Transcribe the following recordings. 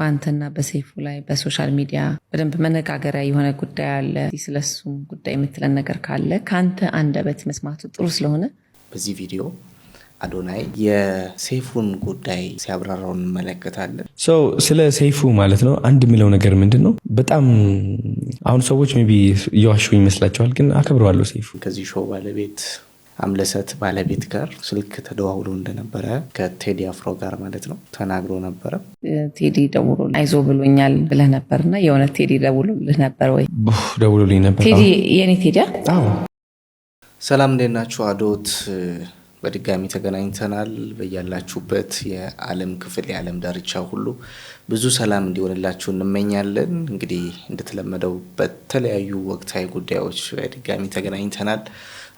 ባንተና በሰይፉ ላይ በሶሻል ሚዲያ በደንብ መነጋገሪያ የሆነ ጉዳይ አለ። ስለሱም ጉዳይ የምትለን ነገር ካለ ካንተ አንደበት መስማቱ ጥሩ ስለሆነ በዚህ ቪዲዮ አዶናይ የሰይፉን ጉዳይ ሲያብራራው እንመለከታለን። ስለ ሰይፉ ማለት ነው አንድ የሚለው ነገር ምንድነው? በጣም አሁን ሰዎች ሜቢ እየዋሹ ይመስላቸዋል፣ ግን አከብረዋለሁ። ሰይፉ ከዚህ ሾው ባለቤት አምለሰት ባለቤት ጋር ስልክ ተደዋውሎ እንደነበረ ከቴዲ አፍሮ ጋር ማለት ነው ተናግሮ ነበረ። ቴዲ ደውሎ አይዞ ብሎኛል ብለህ ነበርና የሆነ ቴዲ ደውሎልህ ነበር ወይ? ደውሎልኝ ነበር። ቴዲ የኔ ቴዲ። አዎ ሰላም እንዴት ናችሁ? አዶት በድጋሚ ተገናኝተናል። በያላችሁበት የዓለም ክፍል የዓለም ዳርቻ ሁሉ ብዙ ሰላም እንዲሆንላችሁ እንመኛለን። እንግዲህ እንደተለመደው በተለያዩ ወቅታዊ ጉዳዮች በድጋሚ ተገናኝተናል።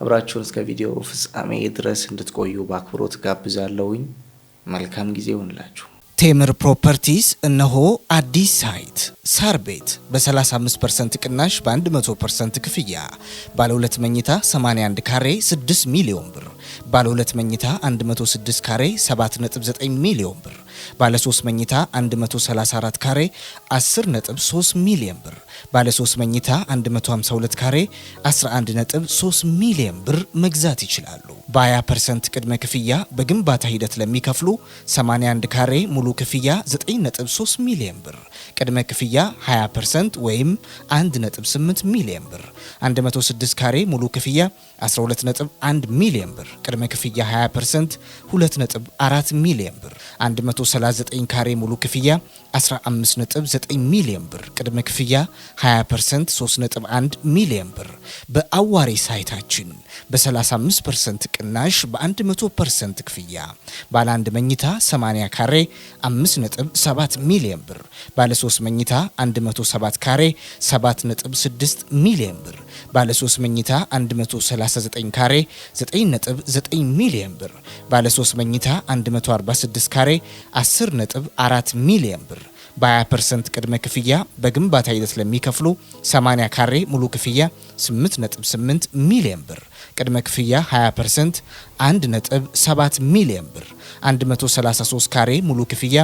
አብራችሁን እስከ ቪዲዮ ፍጻሜ ድረስ እንድትቆዩ በአክብሮት ጋብዛለሁኝ። መልካም ጊዜ ይሁንላችሁ። ቴምር ፕሮፐርቲስ እነሆ አዲስ ሳይት ሳር ቤት በ35% ቅናሽ በ100% ክፍያ ባለ 2 መኝታ 81 ካሬ 6 ሚሊዮን ብር፣ ባለ 2 መኝታ 106 ካሬ 7.9 ሚሊዮን ብር፣ ባለ 3 መኝታ 134 ካሬ 10.3 ሚሊዮን ብር፣ ባለ 3 መኝታ 152 ካሬ 11.3 ሚሊዮን ብር መግዛት ይችላሉ። በ20% ቅድመ ክፍያ በግንባታ ሂደት ለሚከፍሉ 81 ካሬ ሙሉ ክፍያ 9.3 ሚሊዮን ብር፣ ቅድመ ክፍያ 20% ወይም 1.8 ሚሊዮን ብር፣ 106 ካሬ ሙሉ ክፍያ 12.1 ሚሊዮን ብር፣ ቅድመ ክፍያ 20% 2.4 ሚሊዮን ብር፣ 139 ካሬ ሙሉ ክፍያ 15.9 ሚሊዮን ብር፣ ቅድመ ክፍያ 20% 3.1 ሚሊዮን ብር። በአዋሬ ሳይታችን በ35% ቅናሽ በ100% ክፍያ ባለ 1 መኝታ 80 ካሬ 5.7 ሚሊዮን ብር፣ ባለ 3 መኝታ 107 ካሬ 7.6 ሚሊዮን ብር፣ ባለ 3 መኝታ 139 ካሬ 9.9 ሚሊዮን ብር፣ ባለ 3 መኝታ 146 ካሬ 10.4 ሚሊዮን ብር። በ20% ቅድመ ክፍያ በግንባታ ሂደት ለሚከፍሉ 80 ካሬ ሙሉ ክፍያ 8.8 ሚሊዮን ብር፣ ቅድመ ክፍያ 20% 1.7 ሚሊዮን ብር፣ 133 ካሬ ሙሉ ክፍያ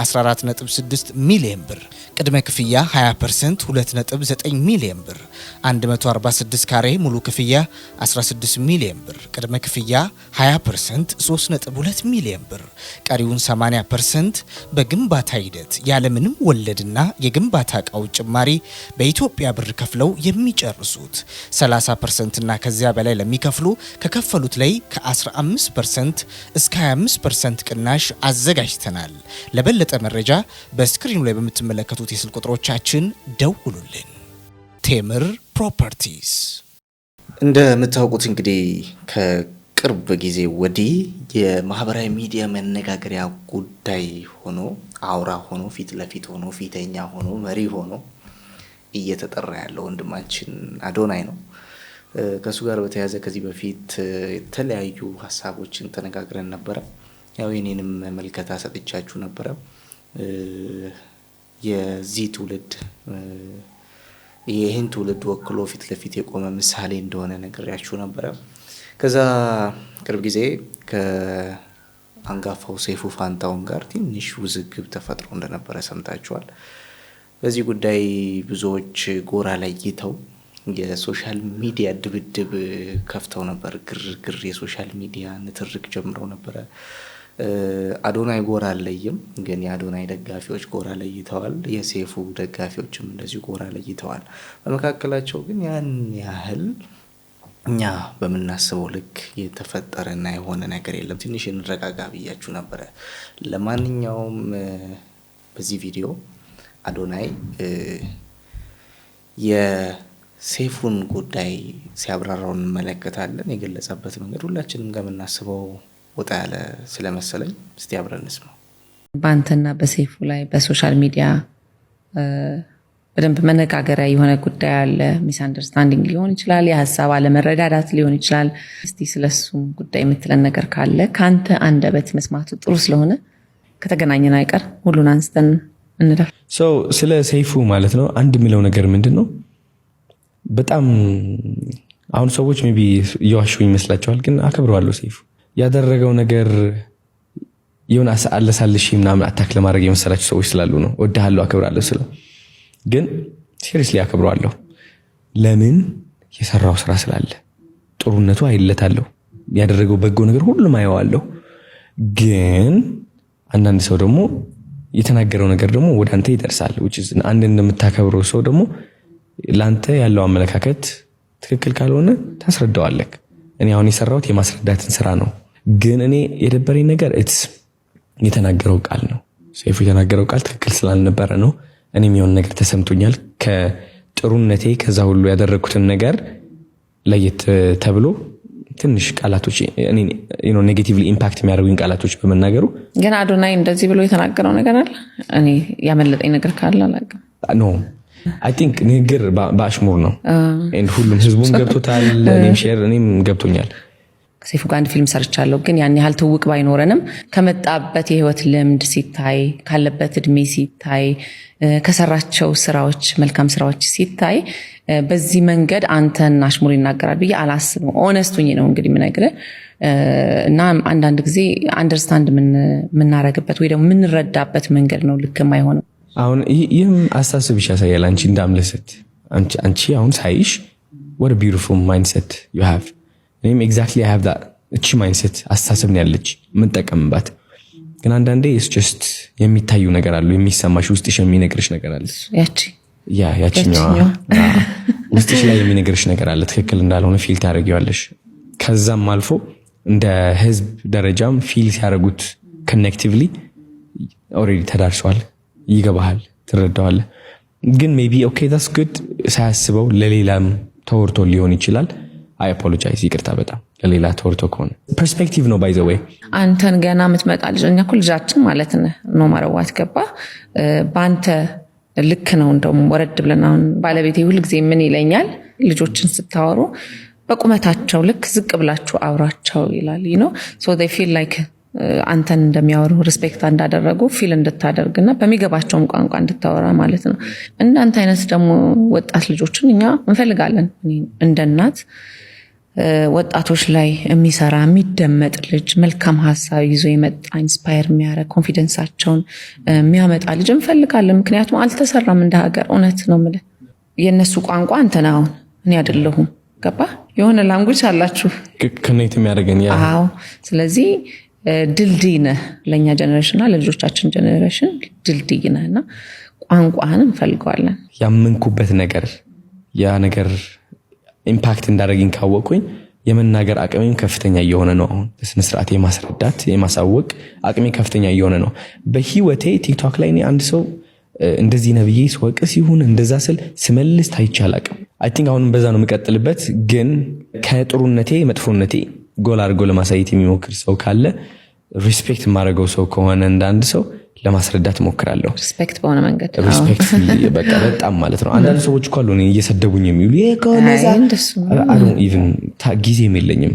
14.6 ሚሊዮን ብር፣ ቅድመ ክፍያ 20% 2.9 ሚሊዮን ብር፣ 146 ካሬ ሙሉ ክፍያ 16 ሚሊዮን ብር፣ ቅድመ ክፍያ 20% 3.2 ሚሊዮን ብር፣ ቀሪውን 80% በግንባታ ሂደት ያለምንም ወለድና የግንባታ ዕቃው ጭማሪ በኢትዮጵያ ብር ከፍለው የሚጨርሱት። 30% እና ከዚያ በላይ ለሚከፍሉ ከከፈሉት ላይ ከ15% እስከ 25% ቅናሽ አዘጋጅተናል። ለበለጠ መረጃ በስክሪኑ ላይ በምትመለከቱት የስልክ ቁጥሮቻችን ደውሉልን። ቴምር ፕሮፐርቲስ። እንደምታውቁት እንግዲህ ከቅርብ ጊዜ ወዲህ የማህበራዊ ሚዲያ መነጋገሪያ ጉዳይ ሆኖ አውራ ሆኖ ፊት ለፊት ሆኖ ፊተኛ ሆኖ መሪ ሆኖ እየተጠራ ያለው ወንድማችን አዶናይ ነው። ከሱ ጋር በተያያዘ ከዚህ በፊት የተለያዩ ሀሳቦችን ተነጋግረን ነበረ። ያው የኔንም መልከታ ሰጥቻችሁ ነበረ። የዚህ ትውልድ ይህን ትውልድ ወክሎ ፊት ለፊት የቆመ ምሳሌ እንደሆነ ነግሬያችሁ ነበረ። ከዛ ቅርብ ጊዜ ከአንጋፋው ሰይፉ ፋንታሁን ጋር ትንሽ ውዝግብ ተፈጥሮ እንደነበረ ሰምታችኋል። በዚህ ጉዳይ ብዙዎች ጎራ ለይተው የሶሻል ሚዲያ ድብድብ ከፍተው ነበር። ግርግር የሶሻል ሚዲያ ንትርክ ጀምረው ነበረ። አዶናይ ጎራ አለይም፣ ግን የአዶናይ ደጋፊዎች ጎራ ለይተዋል። የሰይፉ ደጋፊዎችም እንደዚሁ ጎራ ለይተዋል። በመካከላቸው ግን ያን ያህል እኛ በምናስበው ልክ የተፈጠረና የሆነ ነገር የለም። ትንሽ እንረጋጋ ብያችሁ ነበረ። ለማንኛውም በዚህ ቪዲዮ አዶናይ የሰይፉን ጉዳይ ሲያብራራው እንመለከታለን። የገለጸበት መንገድ ሁላችንም ጋር የምናስበው ወጣ ያለ ስለመሰለኝ እስቲ አብረን እንስማው። ባንተና በሰይፉ ላይ በሶሻል ሚዲያ በደንብ መነጋገሪያ የሆነ ጉዳይ አለ። ሚስ አንደርስታንዲንግ ሊሆን ይችላል፣ የሀሳብ አለመረዳዳት ሊሆን ይችላል። እስቲ ስለሱም ጉዳይ የምትለን ነገር ካለ ካንተ አንደበት መስማቱ ጥሩ ስለሆነ ከተገናኘን አይቀር ሁሉን አንስተን እንለፍ። ስለ ሰይፉ ማለት ነው አንድ የሚለው ነገር ምንድነው? በጣም አሁን ሰዎች ሜቢ እየዋሹ ይመስላቸዋል፣ ግን አከብረዋለሁ። ሰይፉ ያደረገው ነገር የሆነ አለሳልሽ ምናምን አታክ ለማድረግ የመሰላችሁ ሰዎች ስላሉ ነው። ወድሃለሁ አከብራለሁ ስለ ግን ሲሪየስሊ አከብራለሁ። ለምን የሰራው ስራ ስላለ ጥሩነቱ አይለታለሁ። ያደረገው በጎ ነገር ሁሉም አየዋለሁ። ግን አንዳንድ ሰው ደግሞ የተናገረው ነገር ደግሞ ወደ አንተ ይደርሳል። which is አንድ እንደምታከብረው ሰው ደግሞ ላንተ ያለው አመለካከት ትክክል ካልሆነ ታስረዳዋለህ። እኔ አሁን የሰራሁት የማስረዳትን ስራ ነው። ግን እኔ የደበረኝ ነገር የተናገረው ቃል ነው። ሰይፉ የተናገረው ቃል ትክክል ስላልነበረ ነው። እኔም የሆነ ነገር ተሰምቶኛል። ከጥሩነቴ ከዛ ሁሉ ያደረኩትን ነገር ለየት ተብሎ ትንሽ ቃላቶች እኔ ኔጌቲቭሊ ኢምፓክት የሚያደርጉኝ ቃላቶች በመናገሩ ግን አዶናይ እንደዚህ ብሎ የተናገረው ነገር አለ። እኔ ያመለጠኝ ነገር ካለ አላውቅም። ኖ አይ ቲንክ ንግግር በአሽሙር ነው። ሁሉም ህዝቡም ገብቶታል። እኔም ገብቶኛል። ከሰይፉ ጋር አንድ ፊልም ሰርቻለሁ። ግን ያን ያህል ትውቅ ባይኖረንም ከመጣበት የህይወት ልምድ ሲታይ፣ ካለበት እድሜ ሲታይ፣ ከሰራቸው ስራዎች መልካም ስራዎች ሲታይ በዚህ መንገድ አንተን አሽሙር ይናገራል ብዬ አላስብም። ኦነስቱኝ ነው እንግዲህ የምነግርህ እና አንዳንድ ጊዜ አንደርስታንድ የምናረግበት ወይ ደግሞ የምንረዳበት መንገድ ነው ልክ የማይሆነው። አሁን ይህም አስተሳሰብሽ ያሳያል። አንቺ እንዳምለሰት አንቺ አሁን ሳይሽ what a beautiful mindset you have። እኔም exactly I have that እቺ mindset አስተሳሰብ ነው ያለች የምንጠቀምባት። ግን አንዳንዴ it's just የሚታዩ ነገር አሉ፣ የሚሰማሽ ውስጥሽ የሚነግርሽ ነገር አለ። ያቺኛዋ ውስጥሽ ላይ የሚነግርሽ ነገር አለ፣ ትክክል እንዳልሆነ ፊል ታደርጊዋለሽ። ከዛም አልፎ እንደ ህዝብ ደረጃም ፊል ሲያደርጉት ኮኔክቲቭሊ ኦልሬዲ ተዳርሷል፣ ይገባሃል፣ ትረዳዋለህ። ግን ሜቢ ኦኬ that's good ሳያስበው ለሌላም ተወርቶ ሊሆን ይችላል። አይ አፖሎጃይዝ፣ ይቅርታ በጣም ለሌላ ተወርቶ ከሆነ ፐርስፔክቲቭ ነው። ባይ ዘ ወይ አንተን ገና የምትመጣ ልጅ እኛ እኮ ልጃችን ማለት ነው ማረዋት ገባ በአንተ ልክ ነው። እንደውም ወረድ ብለን አሁን ባለቤቴ ሁልጊዜ ምን ይለኛል፣ ልጆችን ስታወሩ በቁመታቸው ልክ ዝቅ ብላችሁ አውራቸው ይላል። so they feel like አንተን እንደሚያወሩ ሪስፔክት እንዳደረጉ ፊል እንድታደርግና በሚገባቸውም ቋንቋ እንድታወራ ማለት ነው። እንዳንተ አይነት ደግሞ ወጣት ልጆችን እኛ እንፈልጋለን። እንደ እናት ወጣቶች ላይ የሚሰራ የሚደመጥ ልጅ፣ መልካም ሀሳብ ይዞ የመጣ ኢንስፓየር የሚያደርግ ኮንፊደንሳቸውን የሚያመጣ ልጅ እንፈልጋለን። ምክንያቱም አልተሰራም እንደ ሀገር። እውነት ነው የምልህ የነሱ ቋንቋ አንተና አሁን እኔ አይደለሁም። ገባ የሆነ ላንጉጅ አላችሁ ከኔት የሚያደርገን ያ። አዎ ስለዚህ ድልድይ ነህ ለኛ ጀነሬሽንና ለልጆቻችን ጀነሬሽን ድልድይ ነህና ቋንቋህን እንፈልገዋለን። ያመንኩበት ነገር ያ ነገር ኢምፓክት እንዳደረግኝ ካወቅኩኝ የመናገር አቅሜም ከፍተኛ እየሆነ ነው። አሁን በስነ ስርዓት የማስረዳት የማሳወቅ አቅሜ ከፍተኛ እየሆነ ነው። በህይወቴ ቲክቶክ ላይ እኔ አንድ ሰው እንደዚህ ነብዬ ስወቅስ ይሁን እንደዛ ስል ስመልስ ታይቻል አቅም አይ ቲንክ አሁንም በዛ ነው የምቀጥልበት። ግን ከጥሩነቴ መጥፎነቴ ጎል አድርጎ ለማሳየት የሚሞክር ሰው ካለ ሪስፔክት የማደርገው ሰው ከሆነ እንዳንድ ሰው ለማስረዳት ሞክራለሁ። ሪስፔክት በሆነ መንገድ ሪስፔክት በቃ በጣም ማለት ነው። አንዳንድ ሰዎች እኮ አሉ እየሰደቡኝ የሚሉ ይሄ ኢቭን ጊዜም የለኝም፣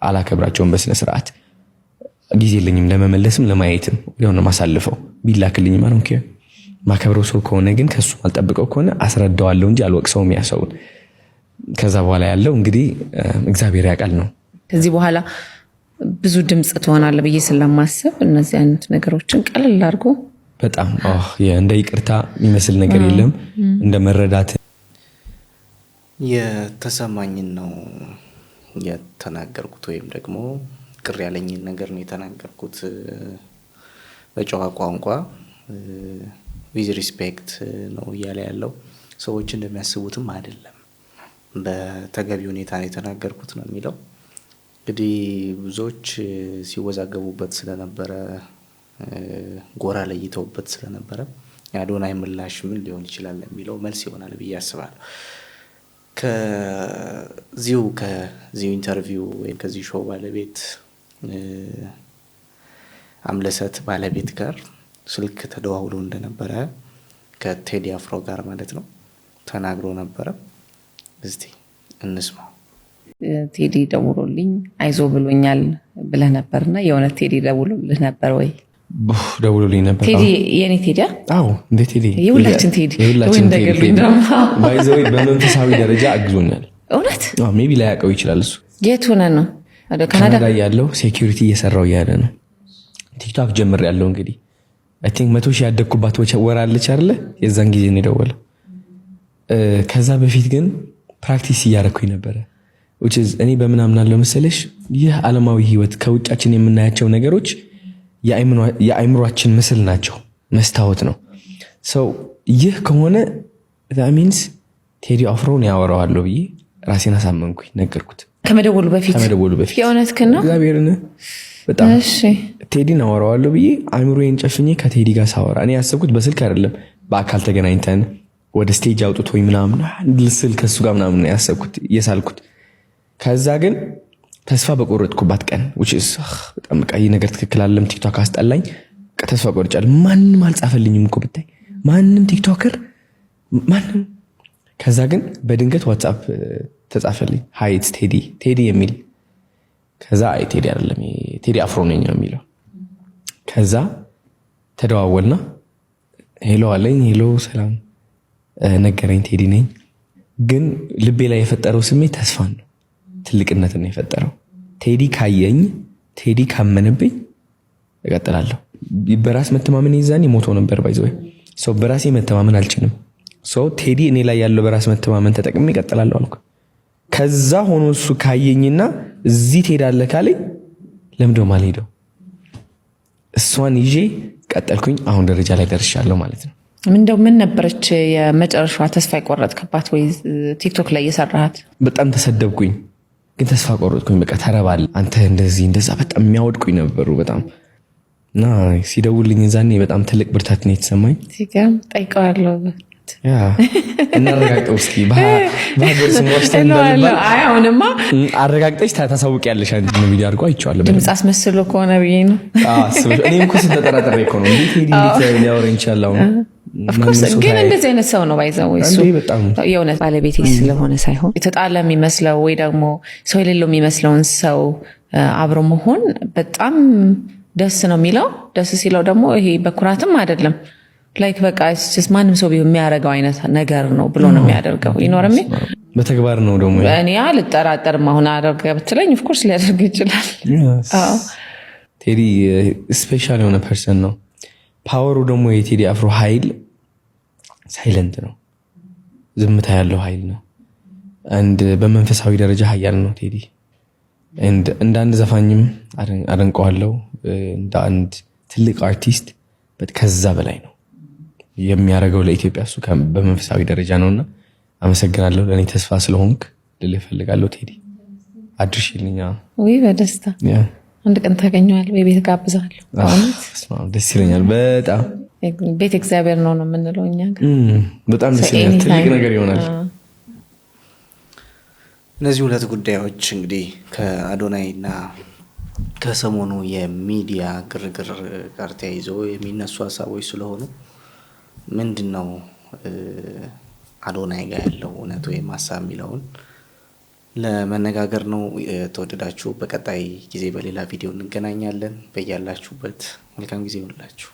አላከብራቸውም በስነ ስርዓት ጊዜ የለኝም ለመመለስም ለማየትም የሆነ ማሳልፈው ቢላክልኝ ማለት ነው። ማከብረው ሰው ከሆነ ግን ከሱ አልጠብቀው ከሆነ አስረዳዋለሁ እንጂ አልወቅሰውም ያሰውን። ከዛ በኋላ ያለው እንግዲህ እግዚአብሔር ያውቃል ነው። ከዚህ በኋላ ብዙ ድምጽ ትሆናለህ ብዬ ስለማስብ እነዚህ አይነት ነገሮችን ቀለል አድርጎ በጣም እንደ ይቅርታ የሚመስል ነገር የለም። እንደ መረዳት የተሰማኝን ነው የተናገርኩት፣ ወይም ደግሞ ቅር ያለኝን ነገር ነው የተናገርኩት በጨዋ ቋንቋ ዊዝ ሪስፔክት ነው እያለ ያለው። ሰዎች እንደሚያስቡትም አይደለም፣ በተገቢ ሁኔታ ነው የተናገርኩት ነው የሚለው። እንግዲህ ብዙዎች ሲወዛገቡበት ስለነበረ ጎራ ለይተውበት ስለነበረ የአዶናይ ምላሽ ምን ሊሆን ይችላል የሚለው መልስ ይሆናል ብዬ አስባለሁ። ከዚሁ ኢንተርቪው ወይም ከዚህ ሾው ባለቤት አምለሰት ባለቤት ጋር ስልክ ተደዋውሎ እንደነበረ ከቴዲ አፍሮ ጋር ማለት ነው ተናግሮ ነበረ። እስቲ እንስማው። ቴዲ ደውሎልኝ አይዞ ብሎኛል ብለህ ነበርና የሆነ ቴዲ ደውሎልህ ነበር ወይ? ደውሎልኝ ነበር። ቴዲ የኔ ቴዲ? አዎ እንደ ቴዲ የሁላችን ቴዲ ባይዘው በመንፈሳዊ ደረጃ አግዞኛል። እውነት? አዎ ሜቢ ላይ ያውቀው ይችላል እሱ። የት ሆነ ነው? ካናዳ ያለው ሴኩሪቲ እየሰራው ያለ ነው። ቲክቶክ ጀምሬያለሁ እንግዲህ አይ ቲንክ 100,000 ያደግኩባት ወር አለች አይደለ የዛን ጊዜ ነው የደወለው ከዛ በፊት ግን ፕራክቲስ እያደረኩኝ ነበረ which is እኔ በምን አምናለሁ መሰለሽ ይህ ዓለማዊ ህይወት ከውጫችን የምናያቸው ነገሮች የአይምሮአችን ምስል ናቸው መስታወት ነው so ይህ ከሆነ that means ቴዲ አፍሮን ያወራዋለሁ ብዬ ራሴን አሳመንኩኝ ነገርኩት ከመደወሉ በፊት የእውነት ከነ እግዚአብሔርን በጣም እሺ ቴዲን አወራዋለሁ ብዬ አይምሮዬን ጨፍኜ ከቴዲ ጋር ሳወራ እኔ ያሰብኩት በስልክ አይደለም በአካል ተገናኝተን ወደ ስቴጅ አውጥቶኝ ምናምን ልስል ከሱ ጋር ምናምን ያሰብኩት የሳልኩት ከዛ ግን ተስፋ በቆረጥኩባት ቀን which is በጣም ቀይ ነገር ትክክል አይደለም ቲክቶክ አስጠላኝ ተስፋ ቆርጫለሁ ማንንም አልጻፈልኝም እኮ ብታይ ማንንም ቲክቶከር ማንንም ከዛ ግን በድንገት ዋትስአፕ ተጻፈልኝ ሃይ ኢትስ ቴዲ የሚል ከዛ አይ ቴዲ አይደለም ቴዲ አፍሮ ነኝ ነው የሚለው ከዛ ተደዋወልና ሄሎ አለኝ ሄሎ ሰላም ነገረኝ ቴዲ ነኝ ግን ልቤ ላይ የፈጠረው ስሜት ተስፋ ነው ትልቅነትን ነው የፈጠረው ቴዲ ካየኝ ቴዲ ካመነብኝ እቀጥላለሁ በራስ መተማመን ይዛኔ ሞቶ ነበር ባይዘው ሶ በራሴ መተማመን አልችልም ሶ ቴዲ እኔ ላይ ያለው በራስ መተማመን ተጠቅሜ እቀጥላለሁ አልኩ ከዛ ሆኖ እሱ ካየኝና እዚህ ትሄዳለህ ካለኝ ለምንድነው ማልሄደው እሷን ይዤ ቀጠልኩኝ አሁን ደረጃ ላይ ደርሻለሁ ማለት ነው ምን ነበረች የመጨረሻዋ ተስፋ የቆረጥክባት ወይ ቲክቶክ ላይ የሰራሃት በጣም ተሰደብኩኝ ግን ተስፋ ቆረጥኩኝ በቃ ተረባል አንተ እንደዚህ እንደዛ በጣም የሚያወድቁኝ ነበሩ በጣም እና ሲደውልኝ ዛኔ በጣም ትልቅ ብርታት ነው የተሰማኝ ሲጋም ጠይቀዋለሁ ያ እናረጋግጠው እስኪ በሀገር ስሞች ተንበል አይ አሁንማ አረጋግጠሽ ታሳውቂያለሽ አንድ ቪዲዮ አድርጎ አይቼዋለሁ ድምጽ አስመስሎ ከሆነ ብዬ ነው እኔም እኮ ተጠራጥሬ እኮ ነው እንዴት ሊያወራኝ ይችላል of course ግን እንደዚህ አይነት ሰው ነው ባይዘው እሱ የእውነት ባለቤቴ ስለሆነ ሳይሆን የተጣለ የሚመስለው ወይ ደግሞ ሰው የሌለው የሚመስለውን ሰው አብሮ መሆን በጣም ደስ ነው የሚለው ደስ ሲለው ደግሞ ይሄ በኩራትም አይደለም ላይክ በቃ just ማንም ሰው ቢሆን የሚያደርገው አይነት ነገር ነው ብሎ ነው የሚያደርገው ይኖርም በተግባር ነው ደግሞ እኔ አልጠራጠርም አሁን አደረገ ብትለኝ of course ሊያደርግ ይችላል ቴዲ ስፔሻል የሆነ ፐርሰን ነው ፓወሩ ደግሞ የቴዲ አፍሮ ኃይል ሳይለንት ነው ዝምታ ያለው ኃይል ነው and በመንፈሳዊ ደረጃ ኃያል ነው ቴዲ and እንደ አንድ ዘፋኝም አደንቀዋለሁ እንደ አንድ ትልቅ አርቲስት ከዛ በላይ ነው የሚያደርገው ለኢትዮጵያ እሱ በመንፈሳዊ ደረጃ ነውና አመሰግናለሁ ለኔ ተስፋ ስለሆንክ ልልህ ፈልጋለሁ ቴዲ አድርሽልኛ ወይ በደስታ አንድ ቀን ታገኘዋለህ በቤት ጋብዛለሁ ደስ ይለኛል በጣም ቤት እግዚአብሔር ነው የምንለው እኛ ጋር በጣም ደስ ይላል ትልቅ ነገር ይሆናል እነዚህ ሁለት ጉዳዮች እንግዲህ ከአዶናይና ከሰሞኑ የሚዲያ ግርግር ጋር ተያይዞ የሚነሱ ሀሳቦች ስለሆኑ ምንድነው አዶናይ ጋር ያለው እውነት ወይ ሀሳብ የሚለውን ለመነጋገር ነው የተወደዳችሁ በቀጣይ ጊዜ በሌላ ቪዲዮ እንገናኛለን በያላችሁበት መልካም ጊዜ ይሁንላችሁ